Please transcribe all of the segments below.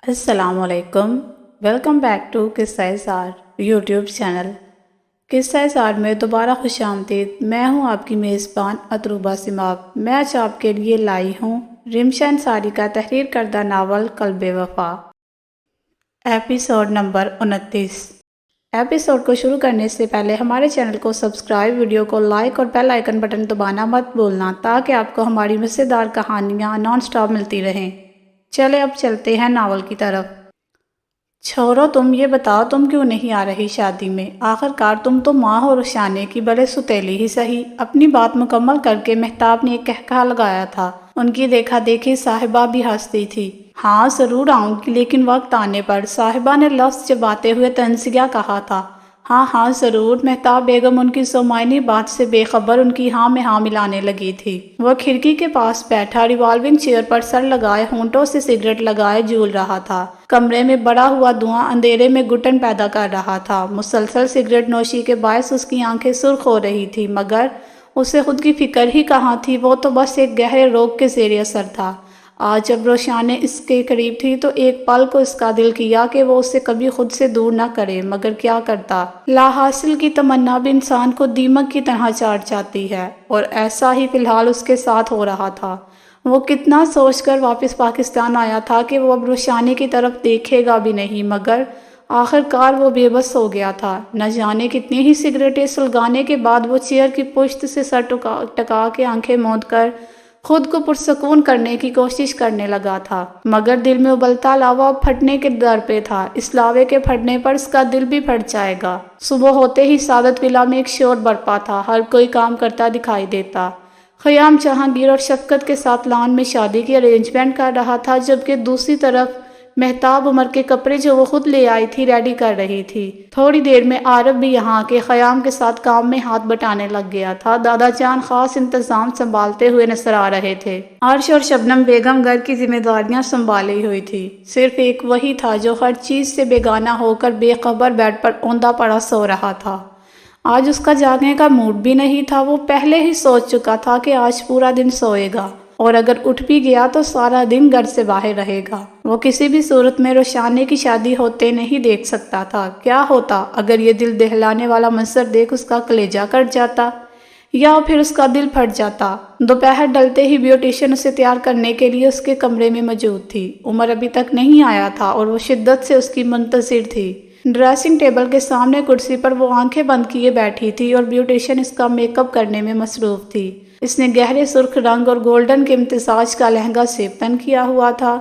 السلام علیکم، welcome back to قصہ سار یوٹیوب چینل۔ قصہ سار میں دوبارہ خوش آمدید۔ میں ہوں آپ کی میزبان اطروبہ سماق۔ میں آج آپ کے لیے لائی ہوں رمشا انصاری کا تحریر کردہ ناول قلب وفا، ایپیسوڈ نمبر 29۔ ایپیسوڈ کو شروع کرنے سے پہلے ہمارے چینل کو سبسکرائب، ویڈیو کو لائک اور بیل آئیکن بٹن دبانا مت بھولنا تاکہ آپ کو ہماری مزیدار کہانیاں نان سٹاپ ملتی رہیں۔ چلے اب چلتے ہیں ناول کی طرف۔ چھوڑو، تم یہ بتاؤ تم کیوں نہیں آ رہی شادی میں؟ آخر کار تم تو ماں ہو رشانے کی، بڑے ستیلی ہی سہی۔ اپنی بات مکمل کر کے مہتاب نے ایک کہکہا لگایا تھا۔ ان کی دیکھا دیکھی صاحبہ بھی ہنستی تھی۔ ہاں ضرور آؤں گی، لیکن وقت آنے پر، صاحبہ نے لفظ چباتے ہوئے طنزیہ کہا تھا۔ ہاں ہاں ضرور۔ مہتاب بیگم ان کی سومائنی بات سے بے خبر ان کی ہاں میں ہاں ملانے لگی تھی۔ وہ کھڑکی کے پاس بیٹھا ریوالونگ چیئر پر سر لگائے ہونٹوں سے سگریٹ لگائے جھول رہا تھا۔ کمرے میں بڑا ہوا دھواں اندھیرے میں گھٹن پیدا کر رہا تھا۔ مسلسل سگریٹ نوشی کے باعث اس کی آنکھیں سرخ ہو رہی تھی، مگر اسے خود کی فکر ہی کہاں تھی، وہ تو بس ایک گہرے روگ کے زیر اثر تھا۔ آج جب روشانے اس کے قریب تھی تو ایک پل کو اس کا دل کیا کہ وہ اسے کبھی خود سے دور نہ کرے، مگر کیا کرتا؟ لا حاصل کی تمنا بھی انسان کو دیمک کی طرح چاٹ جاتی ہے، اور ایسا ہی فی الحال اس کے ساتھ ہو رہا تھا۔ وہ کتنا سوچ کر واپس پاکستان آیا تھا کہ وہ اب روشانے کی طرف دیکھے گا بھی نہیں، مگر آخر کار وہ بے بس ہو گیا تھا۔ نہ جانے کتنی ہی سگریٹیں سلگانے کے بعد وہ چیئر کی پشت سے سر ٹکا کے آنکھیں موند کر خود کو پرسکون کرنے کی کوشش کرنے لگا تھا، مگر دل میں ابلتا لاوا پھٹنے کے در پہ تھا۔ اس لاوے کے پھٹنے پر اس کا دل بھی پھٹ جائے گا۔ صبح ہوتے ہی سعادت ولا میں ایک شور برپا تھا، ہر کوئی کام کرتا دکھائی دیتا۔ خیام جہانگیر اور شفقت کے ساتھ لان میں شادی کی ارینجمنٹ کر رہا تھا، جبکہ دوسری طرف مہتاب عمر کے کپڑے جو وہ خود لے آئی تھی ریڈی کر رہی تھی۔ تھوڑی دیر میں عارف بھی یہاں کے خیام کے ساتھ کام میں ہاتھ بٹانے لگ گیا تھا۔ دادا جان خاص انتظام سنبھالتے ہوئے نظر آ رہے تھے۔ عرش اور شبنم بیگم گھر کی ذمہ داریاں سنبھالی ہوئی تھی۔ صرف ایک وہی تھا جو ہر چیز سے بیگانہ ہو کر بے خبر بیڈ پر اوندا پڑا سو رہا تھا۔ آج اس کا جاگنے کا موڈ بھی نہیں تھا۔ وہ پہلے ہی سوچ چکا تھا کہ آج پورا دن سوئے گا، اور اگر اٹھ بھی گیا تو سارا دن گھر سے باہر رہے گا۔ وہ کسی بھی صورت میں روشانے کی شادی ہوتے نہیں دیکھ سکتا تھا۔ کیا ہوتا اگر یہ دل دہلانے والا منظر دیکھ اس کا کلیجہ کٹ جاتا، یا پھر اس کا دل پھٹ جاتا؟ دوپہر ڈلتے ہی بیوٹیشین اسے تیار کرنے کے لیے اس کے کمرے میں موجود تھی۔ عمر ابھی تک نہیں آیا تھا اور وہ شدت سے اس کی منتظر تھی۔ ڈریسنگ ٹیبل کے سامنے کرسی پر وہ آنکھیں بند کیے بیٹھی تھی اور بیوٹیشین اس کا میک اپ کرنے میں مصروف تھی۔ اس نے گہرے سرخ رنگ اور گولڈن کے امتزاج کا لہنگا سیبتن کیا ہوا تھا۔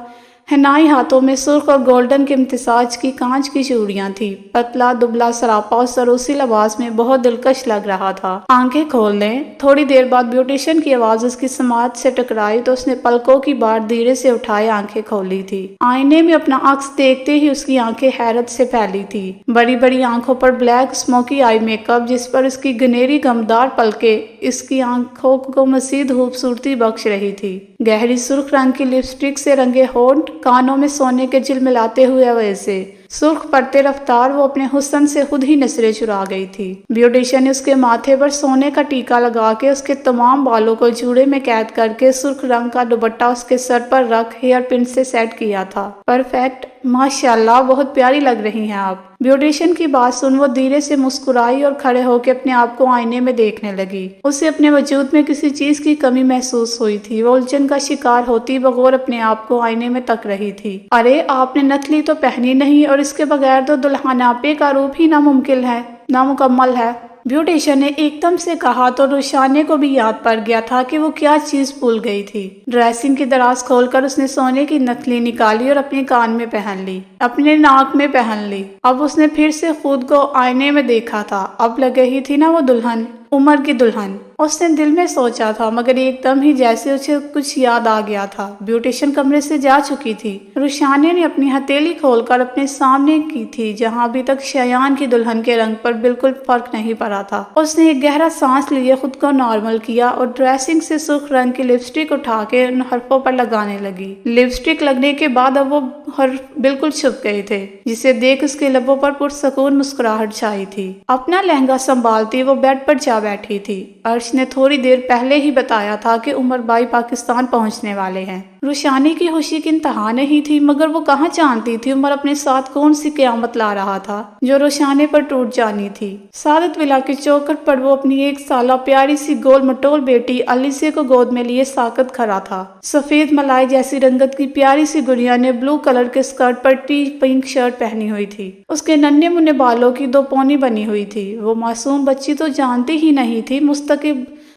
حنائی ہاتھوں میں سرخ اور گولڈن کے امتزاج کی کانچ کی چوڑیاں تھیں۔ پتلا دبلا سراپا اور سروسی لباس میں بہت دلکش لگ رہا تھا۔ آنکھیں کھول لیں۔ تھوڑی دیر بعد بیوٹیشین کی آواز اس کی سماعت سے ٹکرائی تو اس نے پلکوں کی بار دھیرے سے اٹھائے آنکھیں کھولی تھی۔ آئینے میں اپنا عکس دیکھتے ہی اس کی آنکھیں حیرت سے پھیلی تھی۔ بڑی بڑی آنکھوں پر black smoky eye make up, جس پر اس کی گنیری گمدار پلکیں اس کی آنکھوں کو مزید خوبصورتی بخش رہی تھی۔ گہری سرخ رنگ کی لپسٹک سے رنگے ہونٹ، کانوں میں سونے کے جھلملاتے ہوئے اویزے، سرخ پڑتے رفتار، وہ اپنے حسن سے خود ہی نظریں چرا گئی تھی۔ بیوٹیشین نے اس کے ماتھے پر سونے کا ٹیکا لگا کے اس کے تمام بالوں کو جوڑے میں قید کر کے سرخ رنگ کا دوپٹہ اس کے سر پر رکھ ہیئر پن سے سیٹ کیا تھا۔ پرفیکٹ، ماشاءاللہ، بہت پیاری لگ رہی ہیں آپ۔ بیوٹیشین کی بات سن وہ دھیرے سے مسکرائی اور کھڑے ہو کے اپنے آپ کو آئینے میں دیکھنے لگی۔ اسے اپنے وجود میں کسی چیز کی کمی محسوس ہوئی تھی۔ وہ الجھن کا شکار ہوتی بغور اپنے آپ کو آئینے میں تک رہی تھی۔ ارے آپ نے نتلی تو پہنی نہیں، اور اس کے بغیر تو دلہناپے کا روپ ہی نامکمل ہے۔ بیوٹیشین نے ایک دم سے کہا تو روشانے کو بھی یاد پڑ گیا تھا کہ وہ کیا چیز بھول گئی تھی۔ ڈریسنگ کی دراز کھول کر اس نے سونے کی نتلی نکالی اور اپنے کان میں پہن لی، اپنے ناک میں پہن لی۔ اب اس نے پھر سے خود کو آئینے میں دیکھا تھا۔ اب لگ رہی تھی نا وہ دلہن، عمر کی دلہن۔ اس نے دل میں سوچا تھا، مگر ایک دم ہی جیسے اسے کچھ یاد آ گیا تھا۔ بیوٹیشین کمرے سے جا چکی تھی۔ روشانے نے اپنی ہتھیلی کھول کر اپنے سامنے کی تھی، جہاں ابھی تک شیان کی دلہن کے رنگ پر بالکل فرق نہیں پڑا تھا۔ اس نے ایک گہرا سانس لیے خود کو نارمل کیا اور ڈریسنگ سے سرخ رنگ کی لپسٹک اٹھا کے ان حرفوں پر لگانے لگی۔ لپسٹک لگنے کے بعد اب وہ حرف بالکل چھپ گئے تھے، جسے دیکھ اس کے لبوں پر پرسکون مسکراہٹ چھائی تھی۔ اپنا لہنگا سنبھالتی وہ بیڈ پر جا بیٹھی تھی۔ عرش نے تھوڑی دیر پہلے ہی بتایا تھا کہ عمر بھائی پاکستان پہنچنے والے ہیں۔ روشانی کی خوشی کی انتہا نہیں تھی، مگر وہ کہاں جانتی تھی عمر اپنے ساتھ کون سی قیامت لا رہا تھا جو روشانے پر ٹوٹ جانی تھی۔ سعادت ولا کے چوکھٹ پر وہ اپنی 1 سالہ پیاری سی گول مٹول بیٹی الیسیا کو گود میں لیے ساکت کھڑا تھا۔ سفید ملائی جیسی رنگت کی پیاری سی گڑیا نے بلو کلر کے اسکرٹ پر پنک شرٹ پہنی ہوئی تھی۔ اس کے ننھے منھے بالوں کی 2 پونی بنی ہوئی تھی۔ وہ معصوم بچی تو جانتی ہی نہیں تھی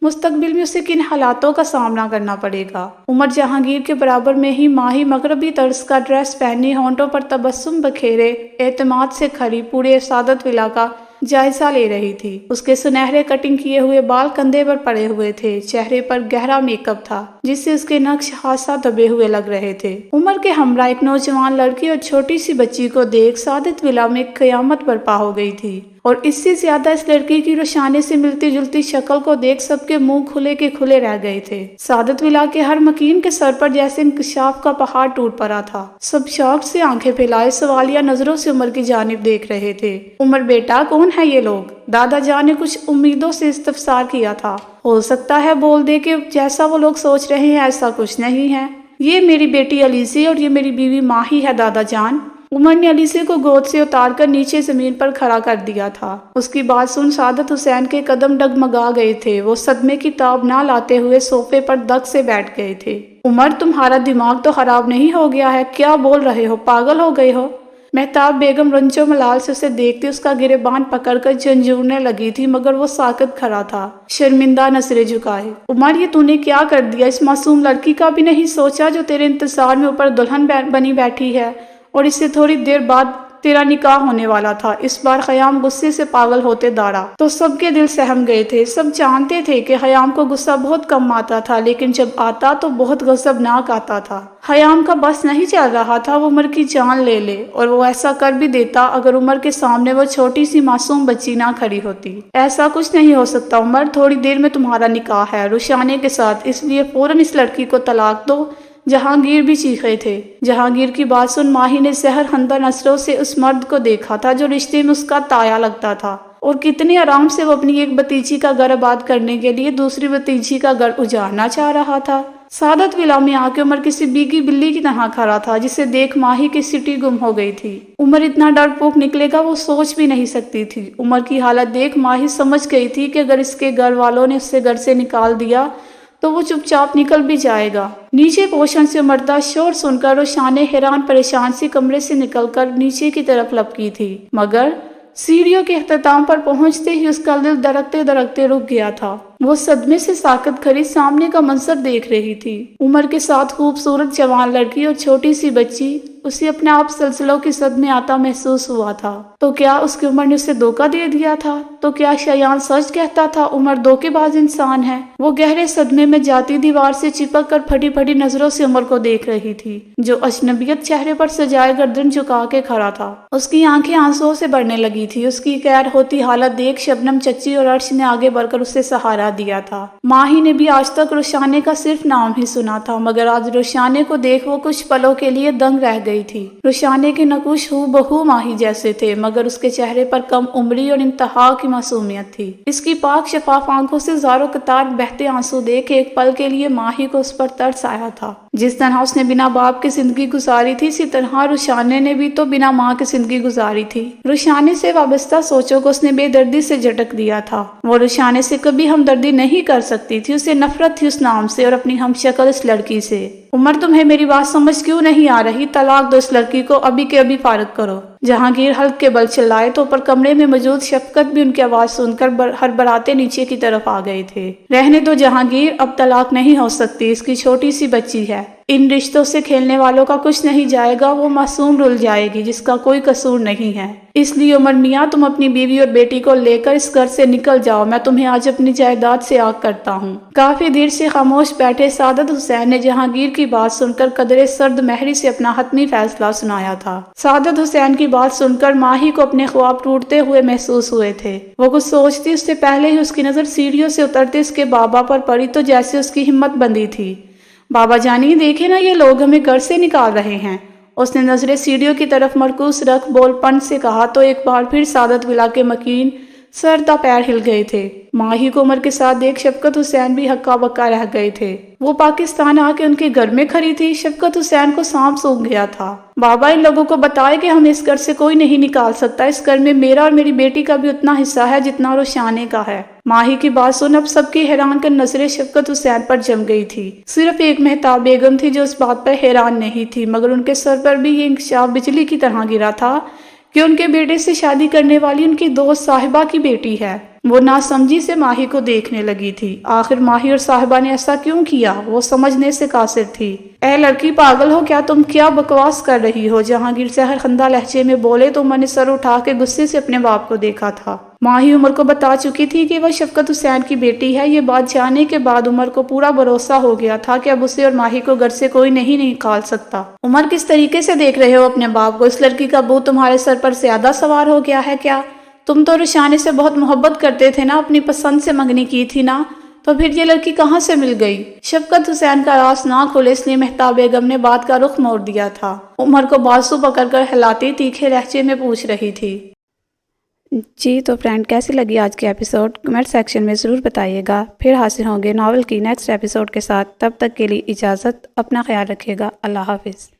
مستقبل میں اسے کن حالاتوں کا سامنا کرنا پڑے گا۔ عمر جہانگیر کے برابر میں ہی ماہی مغربی طرز کا ڈریس پہنی، ہونٹوں پر تبسم بکھیرے اعتماد سے کھڑی پورے سعادت ولا کا جائزہ لے رہی تھی۔ اس کے سنہرے کٹنگ کیے ہوئے بال کندھے پر پڑے ہوئے تھے، چہرے پر گہرا میک اپ تھا جس سے اس کے نقش خاصا دبے ہوئے لگ رہے تھے۔ عمر کے ہمراہ ایک نوجوان لڑکی اور چھوٹی سی بچی کو دیکھ سعادت ولا میں قیامت برپا ہو گئی تھی، اور اس سے زیادہ اس لڑکی کی روشانے سے ملتی جلتی شکل کو دیکھ سب کے منہ کھلے کے کھلے رہ گئے تھے۔ سعادت ولا کے ہر مکین کے سر پر جیسے انکشاف کا پہاڑ ٹوٹ پڑا تھا۔ سب شوق سے آنکھیں پھیلائے سوالیہ نظروں سے عمر کی جانب دیکھ رہے تھے۔ عمر بیٹا، کون ہے یہ لوگ؟ دادا جان نے کچھ امیدوں سے استفسار کیا تھا۔ ہو سکتا ہے بول دے کہ جیسا وہ لوگ سوچ رہے ہیں ایسا کچھ نہیں ہے۔ یہ میری بیٹی الیسیا اور یہ میری بیوی ماہی ہے دادا جان۔ عمر نے الیسیا کو گود سے اتار کر نیچے زمین پر کھڑا کر دیا تھا۔ اس کی بات سن سعادت حسین کے قدم ڈگمگا گئے تھے۔ وہ صدمے کی تاب نہ لاتے ہوئے صوفے پر دگ سے بیٹھ گئے تھے۔ عمر، تمہارا دماغ تو خراب نہیں ہو گیا ہے؟ کیا بول رہے ہو؟ پاگل ہو گئے ہو؟ مہتاب بیگم رنجو ملال سے اسے دیکھتے اس کا گریبان پکڑ کر جھنجھوڑنے لگی تھی، مگر وہ ساکت کھڑا تھا، شرمندہ نظریں جھکائے۔ عمر، یہ تو نے کیا کر دیا؟ اس معصوم لڑکی کا بھی نہیں سوچا جو تیرے انتظار میں اوپر دلہن بنی بیٹھی ہے، اور اس سے تھوڑی دیر بعد تیرا نکاح ہونے والا تھا۔ اس بار خیام غصے سے پاگل ہوتے داڑا تو سب کے دل سہم گئے تھے۔ سب جانتے تھے کہ خیام کو غصہ بہت کم آتا تھا، لیکن جب آتا تو بہت غضبناک آتا تھا۔ خیام کا بس نہیں چل رہا تھا وہ عمر کی جان لے لے، اور وہ ایسا کر بھی دیتا اگر عمر کے سامنے وہ چھوٹی سی معصوم بچی نہ کھڑی ہوتی۔ ایسا کچھ نہیں ہو سکتا عمر، تھوڑی دیر میں تمہارا نکاح ہے روشانے کے ساتھ، اس لیے فوراً اس لڑکی کو طلاق دو۔ جہانگیر بھی چیخے تھے۔ جہانگیر کی بات سن ماہی نے زہر خندہ نظروں سے اس مرد کو دیکھا تھا جو رشتے میں اس کا تایا لگتا تھا، اور کتنے آرام سے وہ اپنی ایک بھتیجی کا گھر آباد کرنے کے لیے دوسری بھتیجی کا گھر اجاڑنا چاہ رہا تھا۔ سعادت ولا میں آ کے عمر کسی بیگی بلی کی طرح کھڑا تھا جسے دیکھ ماہی کی سٹی گم ہو گئی تھی۔ عمر اتنا ڈرپوک نکلے گا وہ سوچ بھی نہیں سکتی تھی۔ عمر کی حالت دیکھ ماہی سمجھ گئی تھی کہ اگر اس کے گھر والوں نے اسے گھر سے نکال دیا تو وہ چپ چاپ نکل بھی جائے گا۔ نیچے پوشن سے مردہ شور سن کر روشانے حیران پریشان سی کمرے سے نکل کر نیچے کی طرف لپکی تھی، مگر سیڑھیوں کے اختتام پر پہنچتے ہی اس کا دل دھڑکتے دھڑکتے رک گیا تھا۔ وہ صدمے سے ساکت کھڑی سامنے کا منظر دیکھ رہی تھی۔ عمر کے ساتھ خوبصورت جوان لڑکی اور چھوٹی سی بچی۔ اسے اپنے آپ سلسلوں کی صدمے آتا محسوس ہوا تھا۔ تو کیا اس کی عمر نے اسے دھوکہ دے دیا تھا؟ تو کیا شیان سچ کہتا تھا عمر دھوکے باز انسان ہے؟ وہ گہرے صدمے میں جاتی دیوار سے چپک کر پھٹی پھٹی نظروں سے عمر کو دیکھ رہی تھی جو اجنبیت چہرے پر سجائے گردن جھکا کے کھڑا تھا۔ اس کی آنکھیں آنسوؤں سے بھرنے لگی تھی۔ اس کی غیر ہوتی حالت دیکھ شبنم چچی اور عرش نے آگے بڑھ کر اسے سہارا دیا تھا۔ ماہی نے بھی آج تک روشانے کا صرف نام ہی سنا تھا، مگر آج روشانے کو دیکھ وہ کچھ پلوں کے لیے دنگ رہ گئی تھی۔ روشانے کے نقوش ہو بہو ماہی جیسے تھے، مگر اس کے چہرے پر کم عمری اور انتہا کی معصومیت تھی۔ اس کی پاک شفاف آنکھوں سے زاروں قطار بہتے آنسو دیکھ ایک پل کے لیے ماہی کو اس پر ترس آیا تھا۔ جس طرح اس نے بنا باپ کی زندگی گزاری تھی، اسی طرح روشانے نے بھی تو بنا ماں کی زندگی گزاری تھی۔ روشانے سے وابستہ سوچوں کو اس نے بے دردی سے جھٹک دیا تھا۔ وہ روشانے سے کبھی ہمدردی نہیں کر سکتی تھی، اسے نفرت تھی اس نام سے اور اپنی ہم شکل اس لڑکی سے۔ عمر، تمہیں میری بات سمجھ کیوں نہیں آ رہی؟ طلاق دو اس لڑکی کو، ابھی کے ابھی فارغ کرو۔ جہانگیر حلق کے بل چلائے تو اوپر کمرے میں موجود شفقت بھی ان کی آواز سن کر ہڑبڑاتے نیچے کی طرف آ گئے تھے۔ رہنے دو جہانگیر، اب طلاق نہیں ہو سکتی، اس کی چھوٹی سی بچی ہے، ان رشتوں سے کھیلنے والوں کا کچھ نہیں جائے گا، وہ معصوم رل جائے گی جس کا کوئی قصور نہیں ہے۔ اس لیے عمر میاں، تم اپنی بیوی اور بیٹی کو لے کر اس گھر سے نکل جاؤ، میں تمہیں آج اپنی جائیداد سے آگ کرتا ہوں۔ کافی دیر سے خاموش بیٹھے سعادت حسین نے جہانگیر کی بات سن کر قدرے سرد مہری سے اپنا حتمی فیصلہ سنایا تھا۔ سعادت حسین کی بات سن کر ماہی کو اپنے خواب ٹوٹتے ہوئے محسوس ہوئے تھے۔ وہ کچھ سوچتی اس سے پہلے ہی اس کی نظر سیڑھیوں سے اترتے اس کے بابا پر پڑی تو جیسے اس کی ہمت بندھی تھی۔ بابا جانی، دیکھے نا یہ لوگ ہمیں گھر سے نکال رہے ہیں۔ اس نے نظریں سیڑھیوں کی طرف مرکوز رکھ بول پن سے کہا تو ایک بار پھر سعادت ولا کے مکین سر پیر ہل گئے تھے۔ ماہی کو عمر کے ساتھ دیکھ شفقت حسین بھی ہکا بکا رہ گئے تھے۔ وہ پاکستان آ کے ان کے گھر میں کھڑی تھی۔ شفقت حسین کو سانپ سونگ گیا تھا۔ بابا ان لوگوں کو بتائے کہ ہمیں اس گھر سے کوئی نہیں نکال سکتا، اس گھر میں میرا اور میری بیٹی کا بھی اتنا حصہ ہے جتنا روشانے کا ہے۔ ماہی کی بات سن اب سب کی حیران کن نظریں شفقت حسین پر جم گئی تھی۔ صرف ایک مہتاب بیگم تھی جو اس بات پر حیران نہیں تھی، مگر ان کے سر پر بھی یہ انکشاف بجلی کی طرح گرا تھا کہ ان کے بیٹے سے شادی کرنے والی ان کی دوست صاحبہ کی بیٹی ہے۔ وہ ناسمجھی سے ماہی کو دیکھنے لگی تھی۔ آخر ماہی اور صاحبہ نے ایسا کیوں کیا؟ وہ سمجھنے سے قاصر تھی۔ اے لڑکی پاگل ہو کیا؟ تم کیا بکواس کر رہی ہو؟ جہانگیر سحر خندہ لہجے میں بولے تو عمر نے سر اٹھا کے غصے سے اپنے باپ کو دیکھا تھا۔ ماہی عمر کو بتا چکی تھی کہ وہ شفقت حسین کی بیٹی ہے۔ یہ بات جاننے کے بعد عمر کو پورا بھروسہ ہو گیا تھا کہ اب اسے اور ماہی کو گھر سے کوئی نہیں نکال سکتا۔ عمر کس طریقے سے دیکھ رہے ہو اپنے باپ کو؟ اس لڑکی کا بھوت تمہارے سر پر زیادہ سوار ہو گیا ہے کیا؟ تم تو روشانے سے بہت محبت کرتے تھے نا، اپنی پسند سے منگنی کی تھی نا، تو پھر یہ لڑکی کہاں سے مل گئی؟ شفقت حسین کا راز نہ کھولے اس لیے مہتاب بیگم نے بات کا رخ موڑ دیا تھا۔ عمر کو بازو پکڑ کر ہلاتی تیکھے لہجے میں پوچھ رہی تھی۔ جی تو فرینڈ کیسی لگی آج کی ایپیسوڈ؟ کمنٹ سیکشن میں ضرور بتائیے گا۔ پھر حاصل ہوں گے ناول کی نیکسٹ ایپیسوڈ کے ساتھ۔ تب تک کے لیے اجازت، اپنا خیال رکھیے گا۔ اللہ حافظ۔